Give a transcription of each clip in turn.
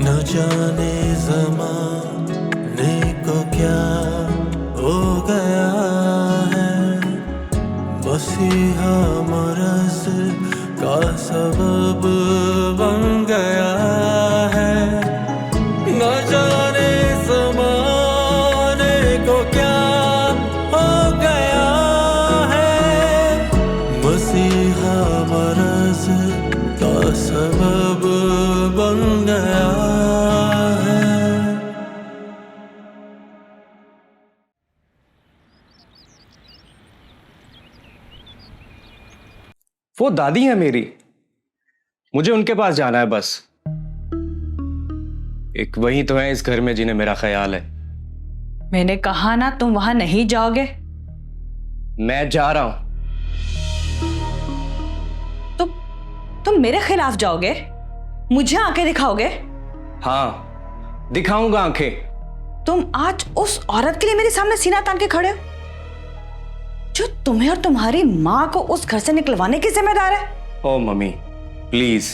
न जाने ज़माने को क्या हो गया है, मसीहा मरज़ का सबब बन गया है। न जाने ज़माने को क्या हो गया है, मसीहा मरज़ का सबब बन गया है। वो दादी है मेरी, मुझे उनके पास जाना है बस। एक वही तो है इस घर में जिन्हें मेरा ख्याल है। मैंने कहा ना तुम वहां नहीं जाओगे। मैं जा रहा हूं। तुम मेरे खिलाफ जाओगे, मुझे आंखें दिखाओगे? हाँ, दिखाऊंगा आंखें। तुम आज उस औरत के लिए मेरे सामने सीना तान के खड़े हो जो तुम्हें और तुम्हारी माँ को उस घर से निकलवाने की जिम्मेदार है। ओ मम्मी प्लीज,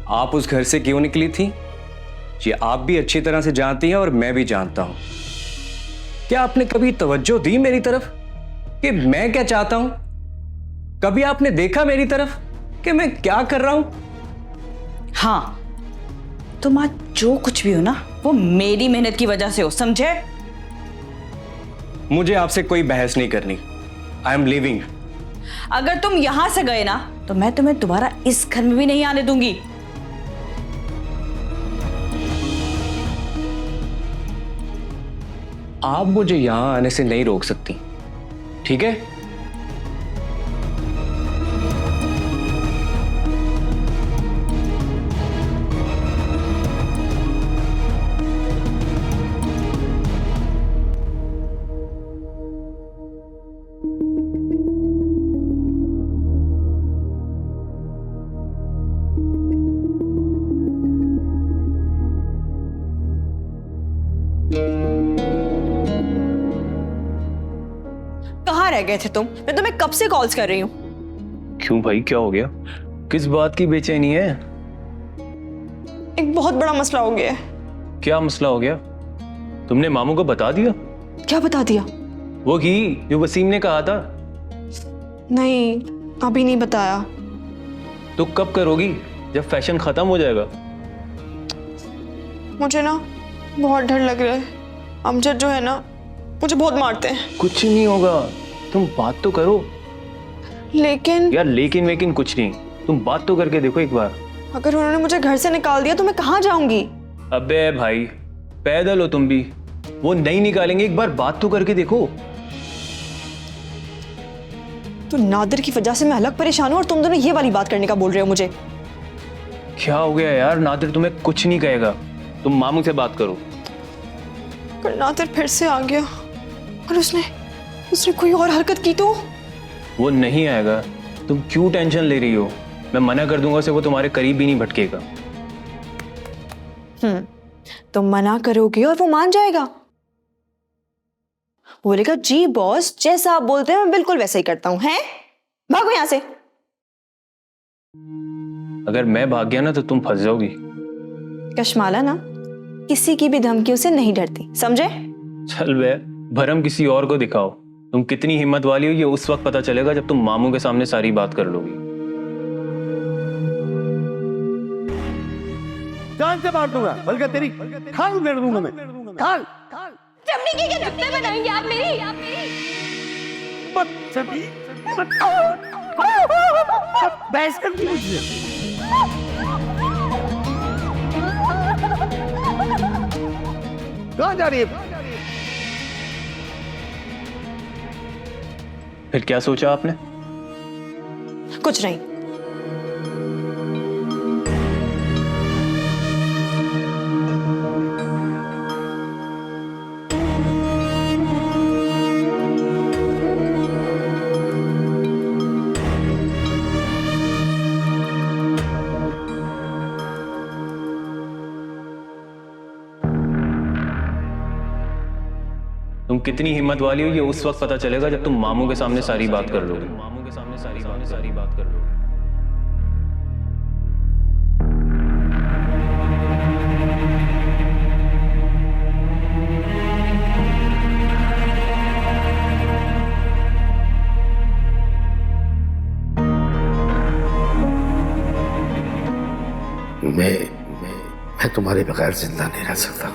आप उस घर से क्यों निकली थी ये आप भी अच्छी तरह से जानती हैं और मैं भी जानता हूं। क्या आपने कभी तवज्जो दी मेरी तरफ कि मैं क्या चाहता हूं? कभी आपने देखा मेरी तरफ कि मैं क्या कर रहा हूं? हाँ, तुम आज जो कुछ भी हो ना वो मेरी मेहनत की वजह से हो, समझे? मुझे आपसे कोई बहस नहीं करनी। I am leaving. अगर तुम यहां से गए ना तो मैं तुम्हें दोबारा इस घर में भी नहीं आने दूंगी। आप मुझे यहां आने से नहीं रोक सकती, ठीक है? कहाँ रह गए थे तुम? मैं तुम्हें कब से कॉल्स कर रही हूँ। क्यों भाई, क्या हो गया? किस बात की बेचैनी है? एक बहुत बड़ा मसला हो गया है। क्या मसला हो गया? तुमने मामू को बता दिया? क्या बता दिया? वो की जो वसीम ने कहा था। नहीं, अभी नहीं बताया। तो कब करोगी, जब फैशन खत्म हो जाएगा? मुझे ना बहुत डर लग रहा है। अमजद जो है ना मुझे बहुत मारते हैं। कुछ नहीं होगा, तुम बात तो करो। लेकिन यार लेकिन वेकिन कुछ नहीं, तुम बात तो करके देखो एक बार। अगर उन्होंने मुझे घर से निकाल दिया तो मैं कहाँ जाऊंगी? अबे भाई पैदल हो तुम भी, वो नहीं निकालेंगे, एक बार बात तो करके देखो। तो नादिर की वजह से मैं अलग परेशान हूँ और तुम दोनों ये वाली बात करने का बोल रहे हो मुझे। क्या हो गया यार? नादिर तुम्हें कुछ नहीं कहेगा, तुम मामू से बात करो। पर नादिर फिर से आ गया और उसने कोई और हरकत की तो? वो नहीं आएगा, तुम क्यों टेंशन ले रही हो? मैं मना कर दूंगा उसे, वो तुम्हारे करीब भी नहीं भटकेगा। तुम मना करोगे और वो मान जाएगा? बोलेगा जी बॉस, जैसा आप बोलते हैं मैं बिल्कुल वैसा ही करता हूं। हैं? भागो यहां से। अगर मैं भाग गया ना तो तुम फंस जाओगी। कशमाला ना किसी की भी धमकियों से नहीं डरती, समझे? चल बे, भरम किसी और को दिखाओ। तुम कितनी हिम्मत वाली हो ये उस वक्त पता चलेगा जब तुम मामू के सामने सारी बात कर लोगी। जान से मार दूंगा, बल्कि तेरी खाल उधेड़ दूंगा मैं। खाल चमड़ी के जूते बनाएंगे आप मेरी। बदतमीज, बहस करती मुझसे। कहाँ जा रही है? फिर क्या सोचा आपने? कुछ नहीं। तुम कितनी हिम्मत वाली हो ये उस वक्त पता चलेगा जब तुम मामू के सामने सारी बात कर लोगे। मामू के सामने सारी बात कर लोगे। मैं तुम्हारे बगैर जिंदा नहीं रह सकता।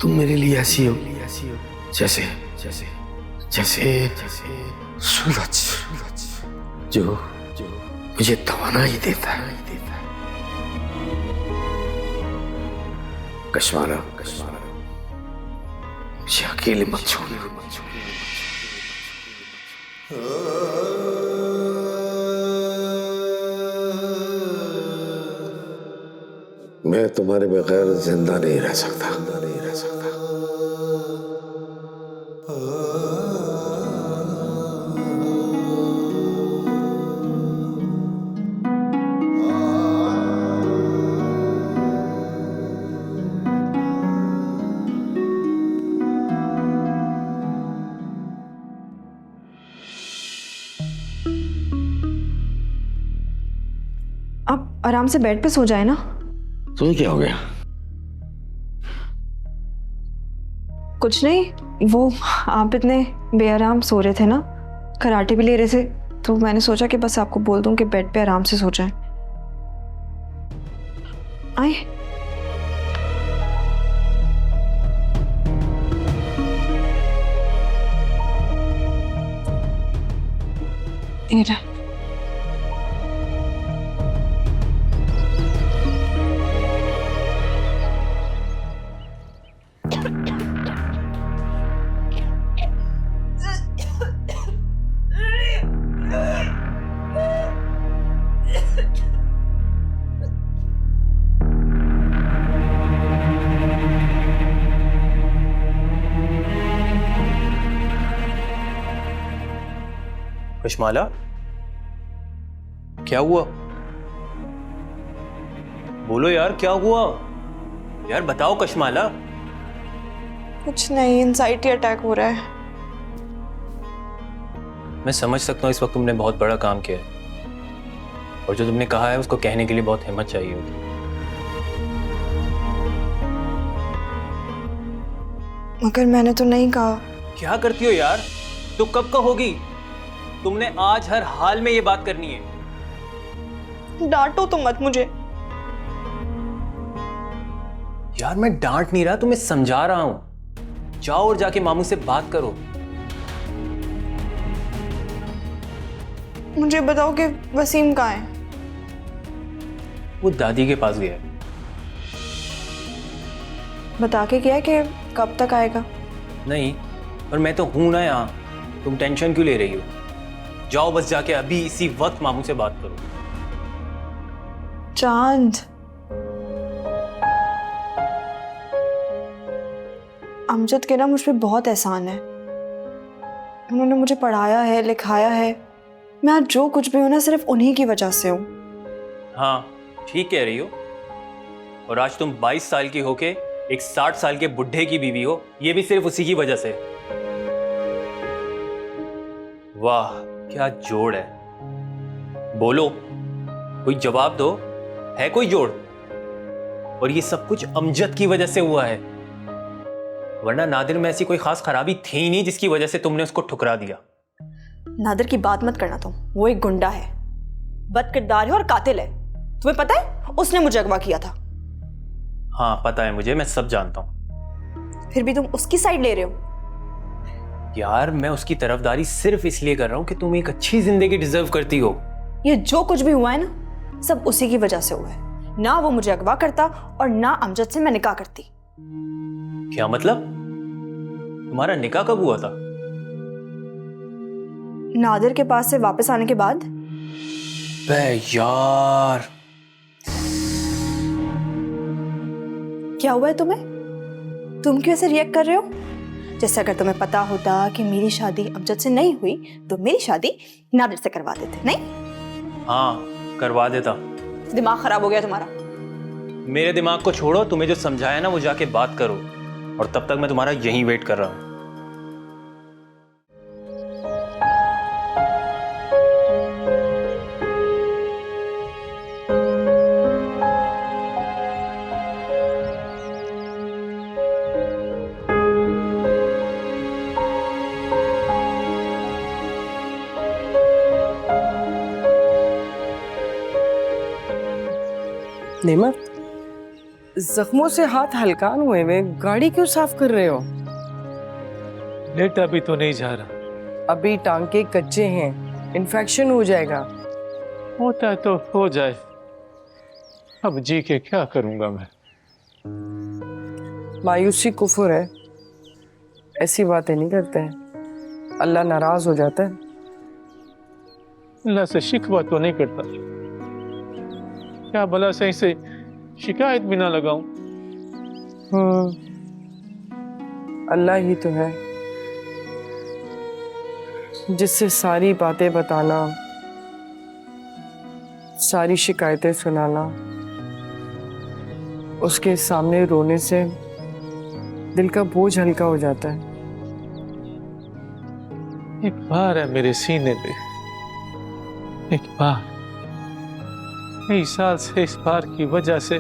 तुम मेरे लिए ऐसी हो जैसे जैसे जैसे सूरज जो मुझे तवानाई देता है। कश्मारा मुझे अकेले मत छोड़ना। मैं तुम्हारे बगैर जिंदा नहीं रह सकता। आप आराम से बेड पे सो जाए ना। तुम्हें क्या हो गया? कुछ नहीं, वो आप इतने बेआराम सो रहे थे ना, कराटे भी ले रहे थे, तो मैंने सोचा कि बस आपको बोल दूं कि बेड पे आराम से सो जाएं। आए। ये रहा। कश्माला, क्या हुआ? बोलो यार, क्या हुआ? यार बताओ कश्माला। कुछ नहीं, एंजाइटी अटैक हो रहा है। मैं समझ सकता हूँ इस वक्त तुमने बहुत बड़ा काम किया है, और जो तुमने कहा है उसको कहने के लिए बहुत हिम्मत चाहिए होती। मगर मैंने तो नहीं कहा। क्या करती हो यार? तो कब कहोगी? तुमने आज हर हाल में ये बात करनी है। डांटो तो मत मुझे। यार मैं डांट नहीं रहा, तुम्हें समझा रहा हूं। जाओ और जाके मामू से बात करो। मुझे बताओ कि वसीम कहाँ है? वो दादी के पास गया है। बता के गया कि कब तक आएगा? नहीं, पर मैं तो हूं ना यहाँ, तुम टेंशन क्यों ले रही हो? जाओ बस जाके अभी इसी वक्त मामू से बात करो। चांद, अमजद के ना मुझ पे बहुत एहसान है। उन्होंने मुझे पढ़ाया है, लिखाया है। मैं आज जो कुछ भी हूं ना, सिर्फ उन्हीं की वजह से हूं। हाँ, ठीक कह रही हो। और आज तुम 22 साल की होके एक 60 साल के बुढ़े की बीवी हो, ये भी सिर्फ उसी की वजह से। वाह, क्या जोड़ है। बोलो, कोई जवाब दो, है कोई जोड़? और ये सब कुछ अमजद की वजह से हुआ है, वरना नादिर में ऐसी कोई खास खराबी थी ही नहीं जिसकी वजह से तुमने उसको ठुकरा दिया। नादिर की बात मत करना तुम। वो एक गुंडा है, बदकिरदार है और कातिल है। तुम्हें पता है उसने मुझे अगवा किया था। हाँ पता है मुझे, मैं सब जानता हूं। फिर भी तुम उसकी साइड ले रहे हो। यार मैं उसकी तरफदारी सिर्फ इसलिए कर रहा हूं कि तुम एक अच्छी जिंदगी डिजर्व करती हो। ये जो कुछ भी हुआ है ना, सब उसी की वजह से हुआ है। ना वो मुझे अगवा करता और ना अमजद से मैं निकाह करती। क्या मतलब? तुम्हारा निकाह कब हुआ था? नादिर के पास से वापस आने के बाद। बे यार, क्या हुआ है तुम्हें? तुम क्यों ऐसे रिएक्ट कर रहे हो? जैसे अगर तुम्हें पता होता कि मेरी शादी अमजद से नहीं हुई तो मेरी शादी नादिर से करवा देते, नहीं? हाँ करवा देता। दिमाग खराब हो गया तुम्हारा। मेरे दिमाग को छोड़ो, तुम्हें जो समझाया ना वो जाके बात करो, और तब तक मैं तुम्हारा यहीं वेट कर रहा हूं। नेमत, जख्मों से हाथ हल्कान हुए हुए गाड़ी क्यों साफ कर रहे हो? लेटा भी तो नहीं जा रहा। अभी टांके कच्चे हैं, इन्फेक्शन हो जाएगा। होता है तो हो जाए, अब जी के क्या करूंगा मैं। मायूसी कुफर है, ऐसी बातें नहीं करते हैं, अल्लाह नाराज हो जाता है। अल्लाह से शिकवा तो नहीं करता, क्या भला सही से शिकायत भी ना लगाऊं। अल्लाह ही तो है जिससे सारी बातें बताना, सारी शिकायतें सुनाना, उसके सामने रोने से दिल का बोझ हल्का हो जाता है। एक बार है मेरे सीने पे, एक बार। कई साल से इस बार की वजह से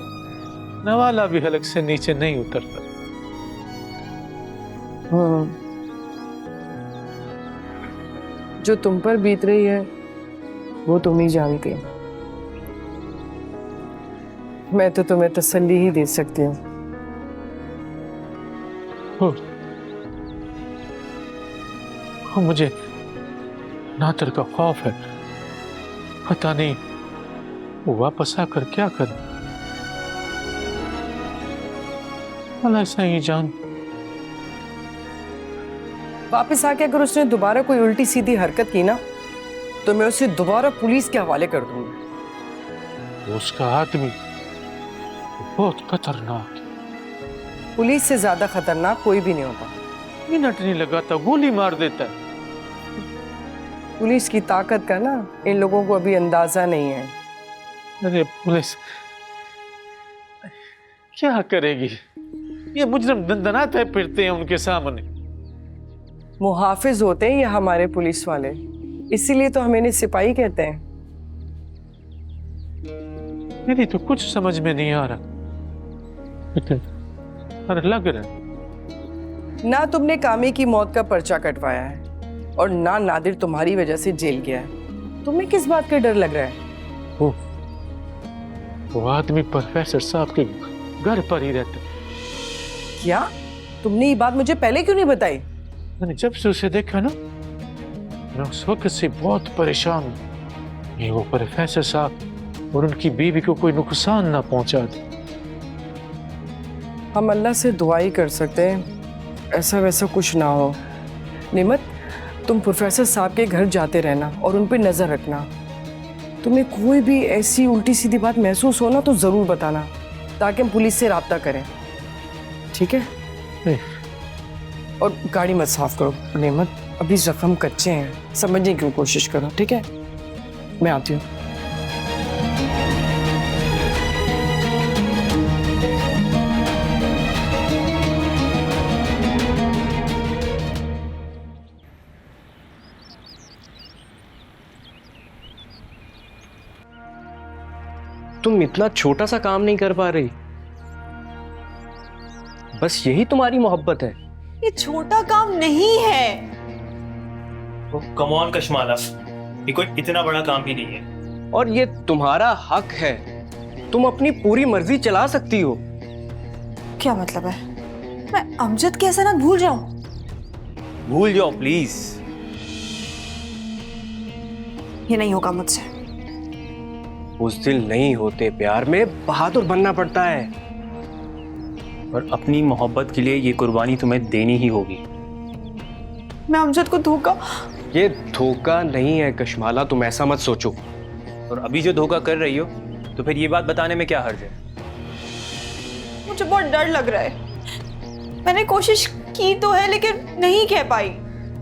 नवाला भी हलक से नीचे नहीं उतरता। जो तुम पर बीत रही है वो तुम ही जानती हो। मैं तो तुम्हें तसल्ली ही दे सकती हूँ। मुझे नातर का खौफ है, पता नहीं वो वापस आकर क्या करे। भला सही जान, वापस आके अगर उसने दोबारा कोई उल्टी सीधी हरकत की ना तो मैं उसे दोबारा पुलिस के हवाले कर दूंगा। उसका आदमी बहुत खतरनाक है। पुलिस से ज्यादा खतरनाक कोई भी नहीं होता। मिनट नहीं लगाता, गोली मार देता है। पुलिस की ताकत का ना इन लोगों को अभी अंदाजा नहीं है। अरे पुलिस क्या करेगी? ये मुजरिम दंदनाते फिरते हैं उनके सामने। मुहाफिज होते हैं ये हमारे पुलिस वाले, इसीलिए तो हम इन्हें सिपाही कहते हैं। मेरी तो कुछ समझ में नहीं आ रहा, पर लग रहा है ना तुमने कामी की मौत का पर्चा कटवाया है और ना नादिर तुम्हारी वजह से जेल गया है। तुम्हें किस बात का डर लग रहा है? वो आदमी प्रोफेसर साहब के घर पर ही रहता है। क्या तुमने ये बात मुझे पहले क्यों नहीं बताई? मैंने जब से उसे देखा ना, मैं उस वक्त से बहुत परेशान हूँ। ये वो प्रोफेसर साहब और उनकी बीवी को कोई नुकसान ना पहुंचा दे। हम अल्लाह से दुआ ही कर सकते हैं ऐसा वैसा कुछ ना हो। नेमत, तुम प्रोफेसर साहब के घर जाते रहना और उन पर नजर रखना। तुम्हें कोई भी ऐसी उल्टी सीधी बात महसूस हो ना तो जरूर बताना, ताकि हम पुलिस से राब्ता करें, ठीक है? और गाड़ी मत साफ करो नेमत, अभी जख्म कच्चे हैं, समझने की कोशिश करो, ठीक है? मैं आती हूँ। तुम इतना छोटा सा काम नहीं कर पा रही, बस यही तुम्हारी मोहब्बत है? ये छोटा काम नहीं है। कम ऑन कशमाला, ये कोई इतना बड़ा काम भी नहीं है। और ये तुम्हारा हक है, तुम अपनी पूरी मर्जी चला सकती हो। क्या मतलब है? मैं अमजद की हसनात भूल जाऊं? भूल जाओ प्लीज। ये नहीं होगा मुझसे। बुज़दिल नहीं होते, प्यार में बहादुर बनना पड़ता है। और अपनी मोहब्बत के लिए ये कुर्बानी तुम्हें देनी ही होगी। मैं अमजद को धोखा। ये धोखा नहीं है कशमाला, तुम ऐसा मत सोचो। और अभी जो धोखा कर रही हो तो फिर ये बात बताने में क्या हर्ज है? मुझे बहुत डर लग रहा है। मैंने कोशिश की तो है लेकिन नहीं कह पाई।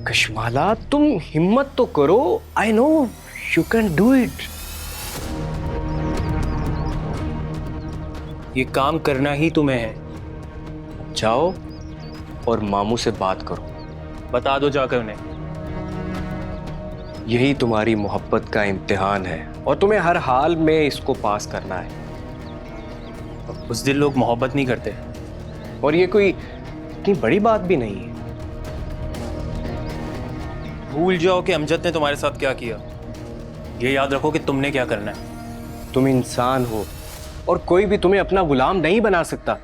कशमाला तुम हिम्मत तो करो, I know you can do it. ये काम करना ही तुम्हें है। जाओ और मामू से बात करो, बता दो जाकर उन्हें। यही तुम्हारी मोहब्बत का इम्तिहान है और तुम्हें हर हाल में इसको पास करना है। उस दिन लोग मोहब्बत नहीं करते। और ये कोई इतनी बड़ी बात भी नहीं है। भूल जाओ कि अमजद ने तुम्हारे साथ क्या किया। ये याद रखो कि तुमने क्या करना है। तुम इंसान हो, और कोई भी तुम्हें अपना गुलाम नहीं बना सकता।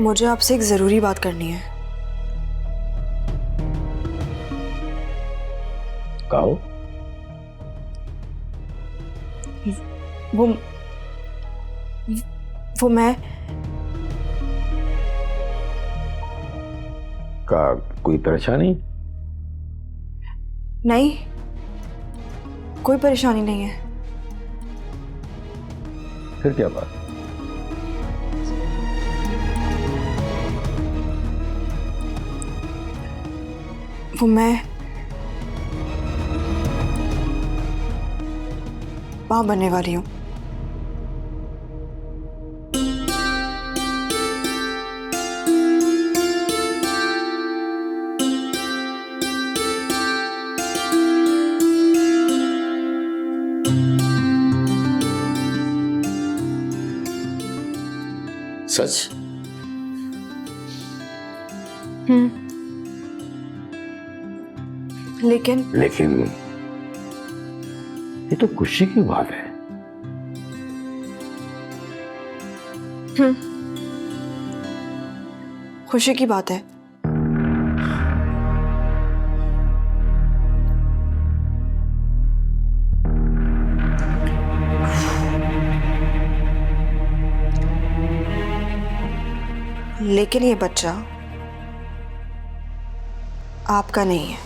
मुझे आपसे एक जरूरी बात करनी है। कहो। वो मैं का कोई परेशानी? नहीं, कोई परेशानी नहीं है। फिर क्या बात? वो मैं मां बनने वाली हूँ। सच? लेकिन ये तो खुशी की बात है। खुशी की बात है। लेकिन ये बच्चा आपका नहीं है।